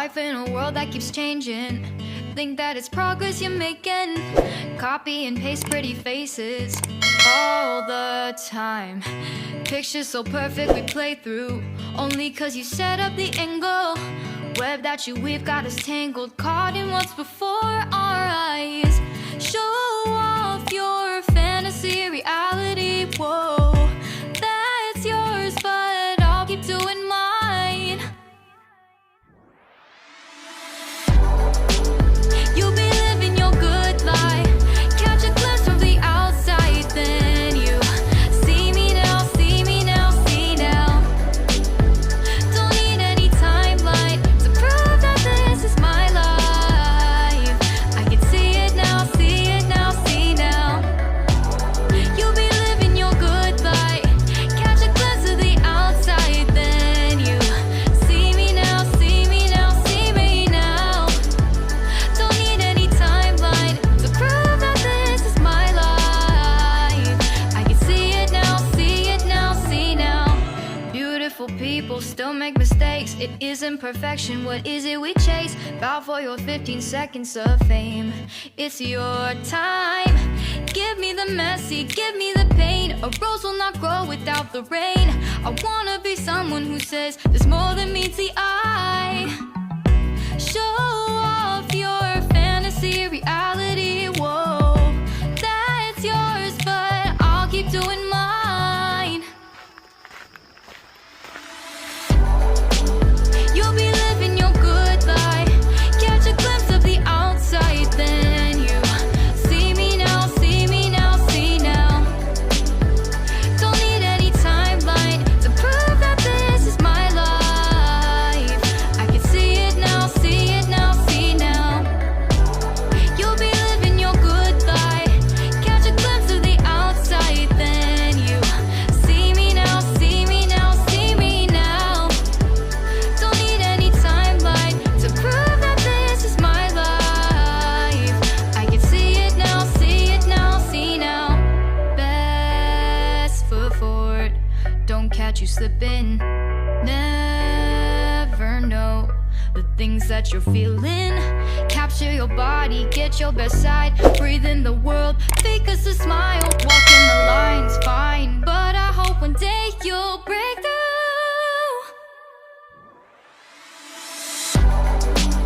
life in a world that keeps changing. Think that it's progress you're making. Copy and paste pretty faces all the time. Pictures so perfect we play through, only cause you set up the angle. Web that you weave got us tangled, caught in what's before our eyes. Show off your fantasy reality, whoa. That's yours, but I'll keep doing mine. You'll be living your good life. Catch a glimpse from the outside, then you see me now, see me now, see now. Don't need any timeline to prove that this is my life. I can see it now, see it now, see now. You'll be living your good life. Catch a glimpse of the outside, then you see me now, see me now, see me now. Don't need any timeline to prove that this is my life. I can see it now, see it now, see now. Beautiful people still make mistakes. It isn't perfection, what is it we chase? Bow for your 15 seconds of fame. It's your time. Give me the messy, give me the pain. A rose will not grow without the rain. I wanna be someone who says there's more than meets the eye. Show off your fantasy reality, whoa. That's yours, but I'll keep doing mine. You'll be living your good life. Catch a glimpse of the outside, then you see me now, see me now, see now. Don't need any timeline to prove that this is my life. I can see it now, see it now, see now. You'll be living your good life. Catch a glimpse of the outside, then you see me now, see me now, see me now. Don't need any timeline to prove that this is my life. I can see it now, see it now, see now. Best foot forward, don't catch you slipping. Never know the things that you're feeling. Capture your body, get your best side. Breathe in the world, fake us a smile. Walk in the lines, fine, but I hope one day you'll break the